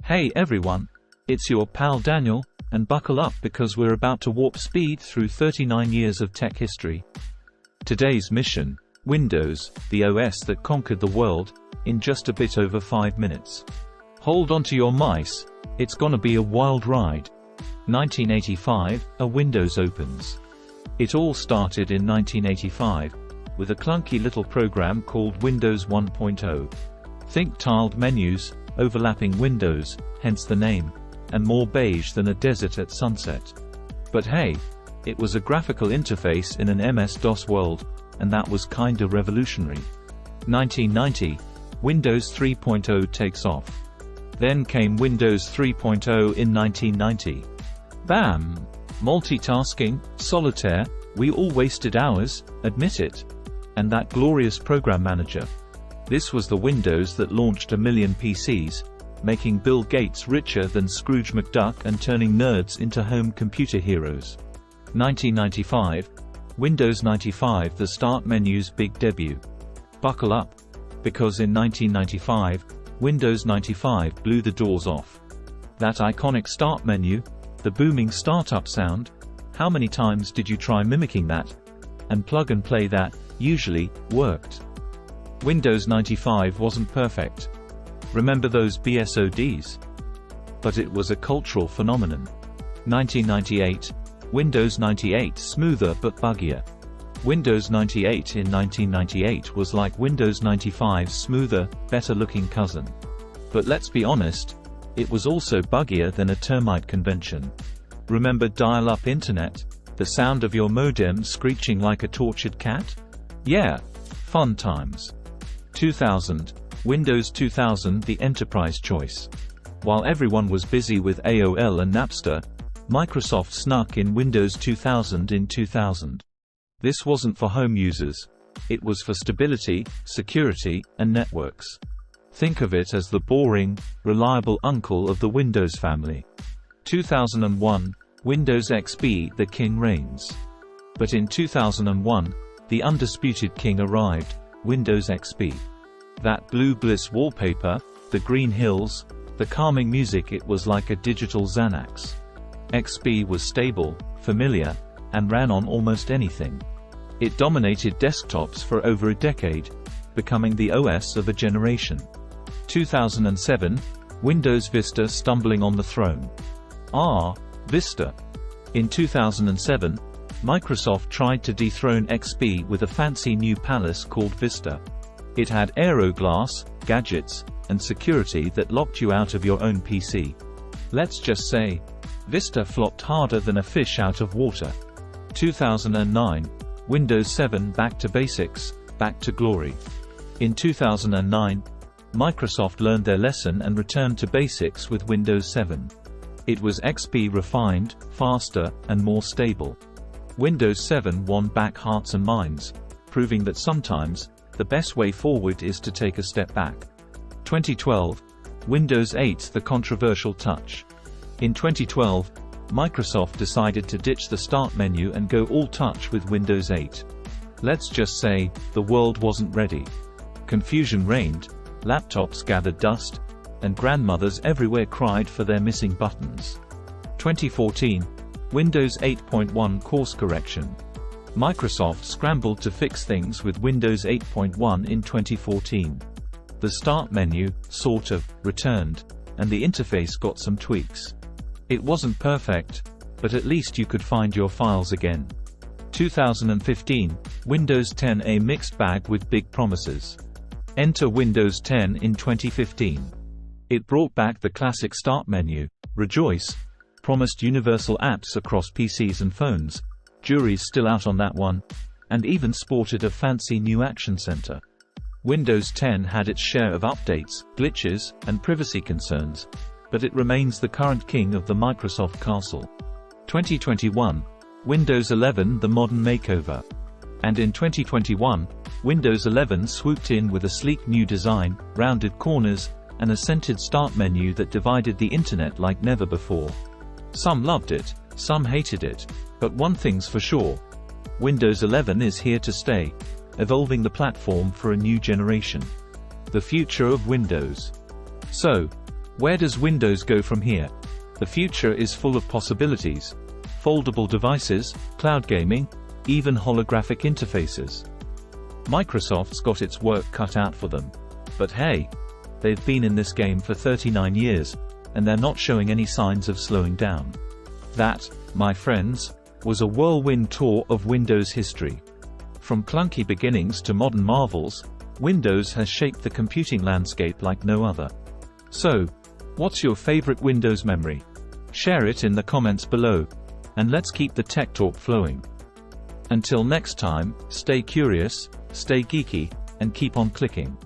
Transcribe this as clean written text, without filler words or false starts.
Hey everyone, it's your pal Daniel, and buckle up because we're about to warp speed through 39 years of tech history. Today's mission: Windows, the OS that conquered the world, in just a bit over 5 minutes. Hold on to your mice, it's gonna be a wild ride. 1985, a Windows opens. It all started in 1985, with a clunky little program called Windows 1.0. Think tiled menus, overlapping windows, hence the name, and more beige than a desert at sunset. But hey, it was a graphical interface in an MS-DOS world, and that was kinda revolutionary. 1990, Windows 3.0 takes off. Then came Windows 3.0 in 1990. Bam! Multitasking, solitaire, we all wasted hours, admit it. And that glorious program manager. This was the Windows that launched 1 million PCs, making Bill Gates richer than Scrooge McDuck and turning nerds into home computer heroes. 1995, Windows 95, the Start menu's big debut. Buckle up, because in 1995, Windows 95 blew the doors off. That iconic Start menu, the booming startup sound, how many times did you try mimicking that? And plug and play that, usually, worked. Windows 95 wasn't perfect. Remember those BSODs? But it was a cultural phenomenon. 1998, Windows 98, smoother but buggier. Windows 98 in 1998 was like Windows 95's smoother, better-looking cousin. But let's be honest, it was also buggier than a termite convention. Remember dial-up internet? The sound of your modem screeching like a tortured cat? Yeah, fun times. 2000, Windows 2000, the enterprise choice. While everyone was busy with AOL and Napster, Microsoft snuck in Windows 2000 in 2000. This wasn't for home users. It was for stability, security, and networks. Think of it as the boring, reliable uncle of the Windows family. 2001, Windows XP, the king reigns. But in 2001, the undisputed king arrived, Windows XP. That blue bliss wallpaper, the green hills, the calming music, it was like a digital Xanax. XP was stable, familiar, and ran on almost anything. It dominated desktops for over a decade, becoming the OS of a generation. 2007, Windows Vista stumbling on the throne. Vista. In 2007, Microsoft tried to dethrone XP with a fancy new palace called Vista. It had aeroglass, gadgets, and security that locked you out of your own PC. Let's just say, Vista flopped harder than a fish out of water. 2009, Windows 7, back to basics, back to glory. In 2009, Microsoft learned their lesson and returned to basics with Windows 7. It was XP refined, faster, and more stable. Windows 7 won back hearts and minds, proving that sometimes, the best way forward is to take a step back. 2012, Windows 8, the controversial touch. In 2012, Microsoft decided to ditch the Start menu and go all touch with Windows 8. Let's just say, the world wasn't ready. Confusion reigned, laptops gathered dust, and grandmothers everywhere cried for their missing buttons. 2014, Windows 8.1 course correction. Microsoft scrambled to fix things with Windows 8.1 in 2014. The Start menu, sort of, returned, and the interface got some tweaks. It wasn't perfect, but at least you could find your files again. 2015, Windows 10, a mixed bag with big promises. Enter Windows 10 in 2015. It brought back the classic Start menu, rejoice, promised universal apps across PCs and phones, jury's still out on that one, and even sported a fancy new action center. Windows 10 had its share of updates, glitches, and privacy concerns, but it remains the current king of the Microsoft castle. 2021, Windows 11, the modern makeover. And in 2021, Windows 11 swooped in with a sleek new design, rounded corners, and a scented Start menu that divided the internet like never before. Some loved it, some hated it, but one thing's for sure: Windows 11 is here to stay, evolving the platform for a new generation. The future of Windows. So, Where does Windows go from here? The future is full of possibilities. Foldable devices, cloud gaming, even holographic interfaces. Microsoft's got its work cut out for them. But hey, they've been in this game for 39 years, and they're not showing any signs of slowing down. That, my friends, was a whirlwind tour of Windows history. From clunky beginnings to modern marvels, Windows has shaped the computing landscape like no other. So, what's your favorite Windows memory? Share it in the comments below. And let's keep the tech talk flowing. Until next time, stay curious, stay geeky, and keep on clicking.